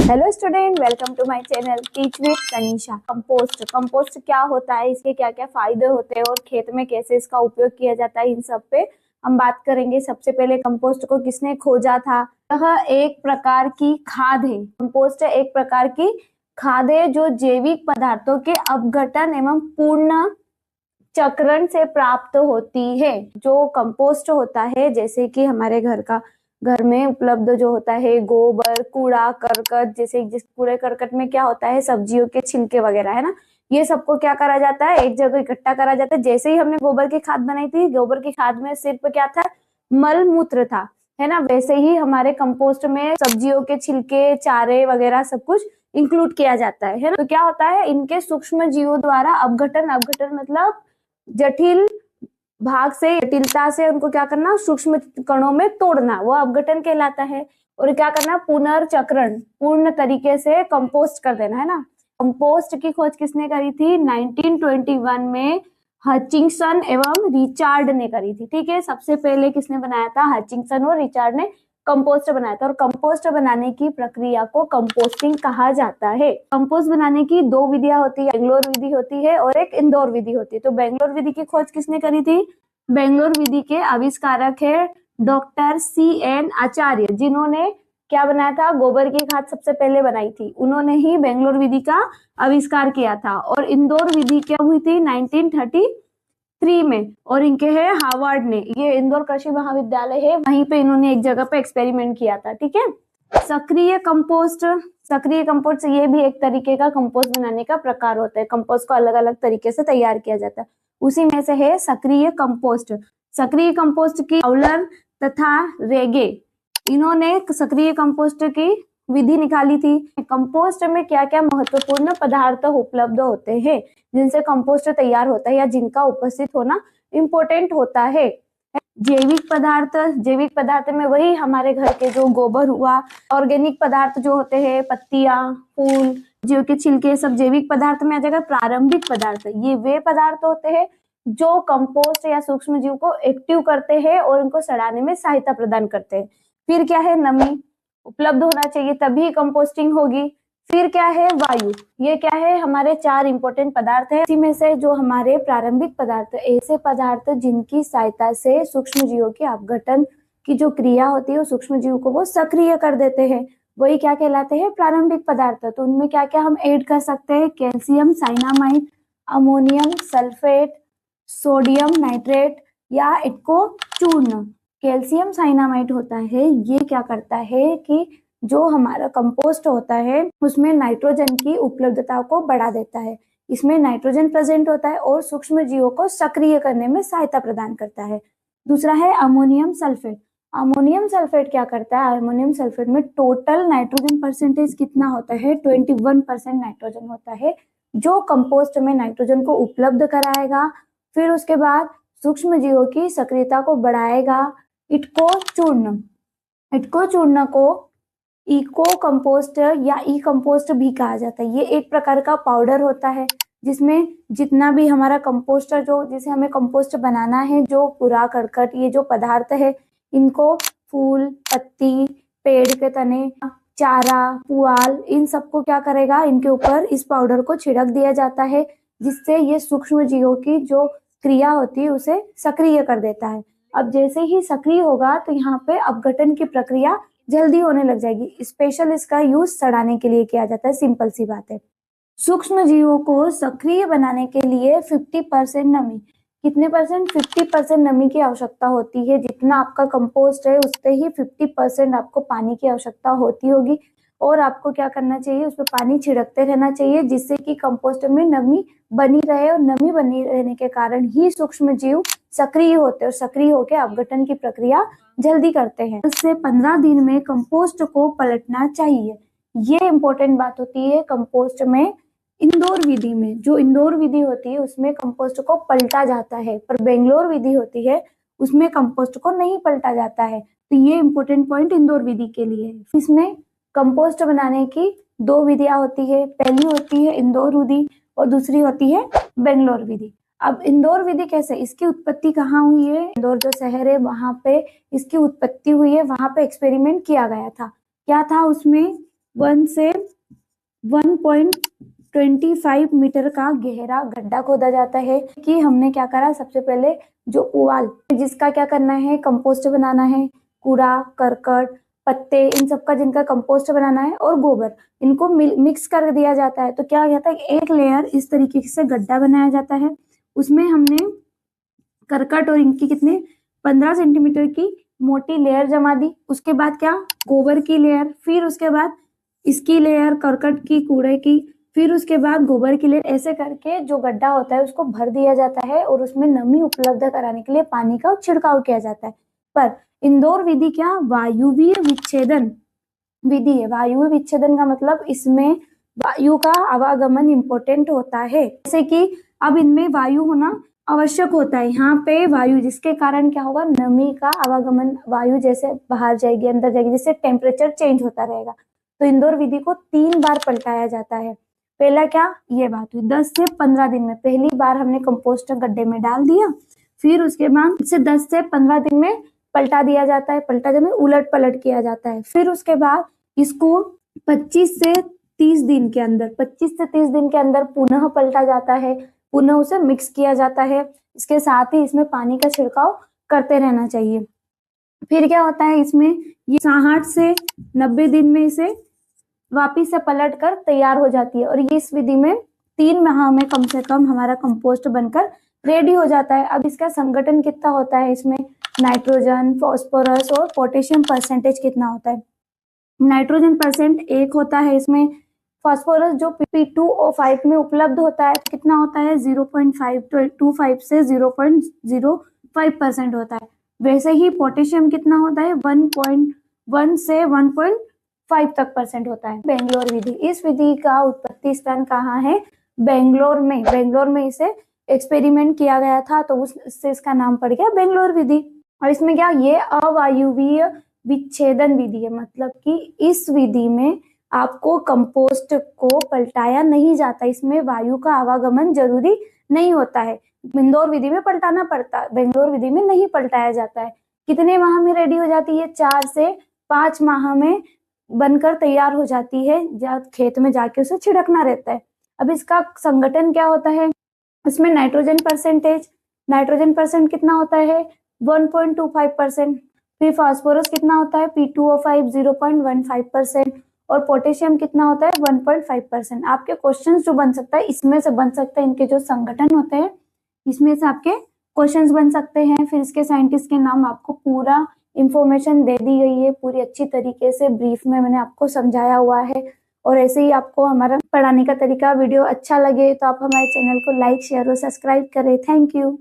Hello student, welcome to my channel teach with Tanisha. Compost क्या होता है, इसके क्या क्या फायदे होते हैं और खेत में कैसे इसका उपयोग किया जाता है, इन सब पे हम बात करेंगे। सबसे पहले कंपोस्ट को किसने खोजा था? यह एक प्रकार की खाद है। कंपोस्ट एक प्रकार की खाद है जो जैविक पदार्थों के अपघटन एवं पूर्ण चक्रण से प्राप्त होती है। जो कंपोस्ट होता है, जैसे कि हमारे घर में उपलब्ध जो होता है गोबर, कूड़ा करकट, जैसे जिस कूड़े करकट में क्या होता है, सब्जियों के छिलके वगैरह है ना, ये सबको क्या करा जाता है, एक जगह इकट्ठा करा जाता है। जैसे ही हमने गोबर की खाद बनाई थी, गोबर की खाद में सिर्फ क्या था, मल मूत्र था, है ना। वैसे ही हमारे कंपोस्ट में सब्जियों के छिलके, चारे वगैरह सब कुछ इंक्लूड किया जाता है ना। तो क्या होता है, इनके सूक्ष्म जीवों द्वारा अपघटन मतलब जटिल भाग से, जटिलता से उनको क्या करना, सूक्ष्म कणों में तोड़ना, वो अपघटन कहलाता है। और क्या करना, पुनर्चक्रण, पूर्ण तरीके से कंपोस्ट कर देना, है ना। कंपोस्ट की खोज किसने करी थी? 1921 में हचिंसन एवं रिचार्ड ने करी थी। ठीक है, सबसे पहले किसने बनाया था? हचिंसन और रिचार्ड ने कंपोस्ट बनाया था। और कंपोस्ट बनाने की प्रक्रिया को कंपोस्टिंग कहा जाता है। कंपोस्ट बनाने की दो विधियां होती है, बेंगलोर विधि होती है और एक इंदौर विधि होती है। तो बेंगलोर विधि की खोज किसने करी थी? बेंगलोर विधि के आविष्कारक है डॉक्टर CN आचार्य, जिन्होंने क्या बनाया था, गोबर की खाद सबसे पहले बनाई थी। उन्होंने ही बेंगलोर विधि का आविष्कार किया था। और इंदौर विधि क्या हुई थी? 1933 में। और इनके है हार्वर्ड ने, ये इंदौर कृषि महाविद्यालय है, वहीं पे इन्होंने एक जगह पे एक्सपेरिमेंट किया था। ठीक है। सक्रिय कंपोस्ट ये भी एक तरीके का कंपोस्ट बनाने का प्रकार होता है। कंपोस्ट को अलग अलग तरीके से तैयार किया जाता है, उसी में से है सक्रिय कंपोस्ट। सक्रिय कंपोस्ट की फाउलर तथा रेगे, इन्होंने सक्रिय कंपोस्ट की विधि निकाली थी। कंपोस्ट में क्या क्या महत्वपूर्ण पदार्थ उपलब्ध होते हैं जिनसे कंपोस्ट तैयार होता है या जिनका उपस्थित होना इंपॉर्टेंट होता है? जैविक पदार्थ में वही हमारे घर के जो गोबर हुआ, ऑर्गेनिक पदार्थ जो होते हैं, पत्तियां, फूल, जीव के छिलके, सब जैविक पदार्थ में आ जाएगा। प्रारंभिक पदार्थ, ये वे पदार्थ होते हैं जो कंपोस्ट या सूक्ष्म जीव को एक्टिव करते हैं और उनको सड़ाने में सहायता प्रदान करते हैं। फिर क्या है, नमी उपलब्ध होना चाहिए तभी कंपोस्टिंग होगी। फिर क्या है, वायु। ये क्या है, हमारे चार इंपॉर्टेंट पदार्थ है। इसी में से जो हमारे प्रारंभिक पदार्थ, ऐसे पदार्थ जिनकी सहायता से सूक्ष्म जीवों के अपघटन की जो क्रिया होती है, सूक्ष्म जीव को वो सक्रिय कर देते हैं, वही क्या कहलाते हैं, प्रारंभिक पदार्थ। तो उनमें क्या क्या हम ऐड कर सकते हैं? Calcium cyanamide, ammonium sulphate, sodium nitrate या इनको चूर्ण। कैल्शियम साइनामाइड होता है, ये क्या करता है कि जो हमारा कंपोस्ट होता है उसमें नाइट्रोजन की उपलब्धता को बढ़ा देता है। इसमें नाइट्रोजन प्रेजेंट होता है और सूक्ष्म जीवों को सक्रिय करने में सहायता प्रदान करता है। दूसरा है अमोनियम सल्फेट। अमोनियम सल्फेट क्या करता है? अमोनियम सल्फेट में टोटल नाइट्रोजन परसेंटेज कितना होता है? 21% नाइट्रोजन होता है, जो कंपोस्ट में नाइट्रोजन को उपलब्ध कराएगा। फिर उसके बाद सूक्ष्म जीवों की सक्रियता को बढ़ाएगा। इटको चूर्ण को इको कंपोस्ट या ई कंपोस्ट भी कहा जाता है। ये एक प्रकार का पाउडर होता है जिसमें जितना भी हमारा कंपोस्ट, जो जिसे हमें कंपोस्ट बनाना है, जो पूरा करकट, ये जो पदार्थ है, इनको फूल, पत्ती, पेड़ के तने, चारा, पुआल, इन सबको क्या करेगा, इनके ऊपर इस पाउडर को छिड़क दिया जाता है, जिससे ये सूक्ष्म जीवों की जो क्रिया होती है उसे सक्रिय कर देता है। अब जैसे ही सक्रिय होगा तो यहाँ पे अपघटन की प्रक्रिया जल्दी होने लग जाएगी। स्पेशल इसका यूज सड़ाने के लिए किया जाता है, सिंपल सी बात है। सूक्ष्म जीवों को सक्रिय बनाने के लिए 50% नमी, कितने परसेंट? 50% नमी की आवश्यकता होती है। जितना आपका कंपोस्ट है उससे ही 50% आपको पानी की आवश्यकता होती होगी। और आपको क्या करना चाहिए, उस पर पानी छिड़कते रहना चाहिए, जिससे कि कंपोस्ट में नमी बनी रहे। और नमी बनी रहने के कारण ही सूक्ष्म जीव सक्रिय होते हैं और सक्रिय होकर अपघटन की प्रक्रिया जल्दी करते हैं। 10 से 15 दिन में कंपोस्ट को पलटना चाहिए। ये इंपॉर्टेंट बात होती है कंपोस्ट में। इंदौर विधि में, जो इंदौर विधि होती है उसमें कंपोस्ट को पलटा जाता है, पर बेंगलोर विधि होती है उसमें कंपोस्ट को नहीं पलटा जाता है। तो ये इंपॉर्टेंट पॉइंट इंदौर विधि के लिए है। इसमें कंपोस्ट बनाने की दो विधियां होती है, पहली होती है इंदौर विधि और दूसरी होती है बेंगलोर विधि। अब इंदौर विधि कैसे, इसकी उत्पत्ति कहाँ हुई है? इंदौर जो शहर है वहां पे इसकी उत्पत्ति हुई है, वहां पे एक्सपेरिमेंट किया गया था। क्या था उसमें? 1 से 1.25 मीटर का गहरा गड्ढा खोदा जाता है। कि हमने क्या करा, सबसे पहले जो पुआल जिसका क्या करना है, कंपोस्ट बनाना है, कूड़ा करकट पत्ते इन सब का जिनका कंपोस्ट बनाना है और गोबर, इनको मिक्स कर दिया जाता है। तो क्या कहता है, एक लेयर इस तरीके से गड्ढा बनाया जाता है, उसमें हमने करकट और इनकी कितने 15 सेंटीमीटर की मोटी लेयर जमा दी। उसके बाद क्या, गोबर की लेयर, फिर उसके बाद इसकी लेयर करकट की, कूड़े की, फिर उसके बाद गोबर की लेयर, ऐसे करके जो गड्ढा होता है उसको भर दिया जाता है और उसमें नमी उपलब्ध कराने के लिए पानी का छिड़काव किया जाता है। पर इंदौर विधि क्या, वायुवीय विच्छेदन विधि है। वायु विच्छेदन का मतलब इसमें वायु का आवागमन इंपॉर्टेंट होता है। जैसे कि अब इनमें वायु होना आवश्यक होता है। यहाँ पे वायु, जिसके कारण क्या होगा, नमी का आवागमन, वायु जैसे बाहर जाएगी अंदर जाएगी, जिससे टेम्परेचर चेंज होता रहेगा। तो इंदौर विधि को 3 बार पलटाया जाता है। पहला क्या, ये बात हुई 10 से 15 दिन में, पहली बार हमने कंपोस्ट गड्ढे में डाल दिया, फिर उसके बाद इसे 10 से 15 दिन में पलटा दिया जाता है, पलटा जब उलट पलट किया जाता है। फिर उसके बाद इसको 25 से 30 दिन के अंदर 25 से 30 दिन के अंदर पुनः पलटा जाता है, पुनः उसे मिक्स किया जाता है। इसके साथ ही इसमें पानी का छिड़काव करते रहना चाहिए। फिर क्या होता है, इसमें ये 60 से 90 दिन में इसे वापिस से पलट कर तैयार हो जाती है और ये इस विधि में 3 माह में कम से कम हमारा कंपोस्ट बनकर रेडी हो जाता है। अब इसका संगठन कितना होता है, इसमें नाइट्रोजन, फास्फोरस और पोटेशियम परसेंटेज कितना होता है। नाइट्रोजन परसेंट 1 होता है इसमें, फास्फोरस जो P2O5 में उपलब्ध होता है कितना होता है 0.525 से 0.05% होता है। वैसे ही पोटेशियम कितना होता है 1.1 से 1.5 तक परसेंट होता है। बेंगलोर विधि, इस विधि का उत्पत्ति स्थान कहाँ है, बेंगलोर में। बेंगलोर में इसे एक्सपेरिमेंट किया गया था, तो उससे इसका नाम पड़ गया बेंगलोर विधि। और इसमें क्या, ये अवायुवीय विच्छेदन विधि है, मतलब कि इस विधि में आपको कंपोस्ट को पलटाया नहीं जाता, इसमें वायु का आवागमन जरूरी नहीं होता है। इंदौर विधि में पलटाना पड़ता है, बेंगलोर विधि में नहीं पलटाया जाता है। कितने माह में रेडी हो जाती है, 4 से 5 माह में बनकर तैयार हो जाती है, जब खेत में जाके उसे छिड़कना रहता है। अब इसका संगठन क्या होता है, इसमें नाइट्रोजन परसेंट कितना होता है 1.25%। फिर फास्फोरस कितना होता है P2O5 0.15% और पोटेशियम कितना होता है 1.5%। आपके क्वेश्चंस जो बन सकता है इसमें से बन सकता है, इनके जो संगठन होते हैं इसमें से आपके क्वेश्चंस बन सकते हैं। फिर इसके साइंटिस्ट के नाम, आपको पूरा इंफॉर्मेशन दे दी गई है, पूरी अच्छी तरीके से ब्रीफ में मैंने आपको समझाया हुआ है। और ऐसे ही आपको हमारा पढ़ाने का तरीका वीडियो अच्छा लगे तो आप हमारे चैनल को लाइक शेयर और सब्सक्राइब करें। Thank you.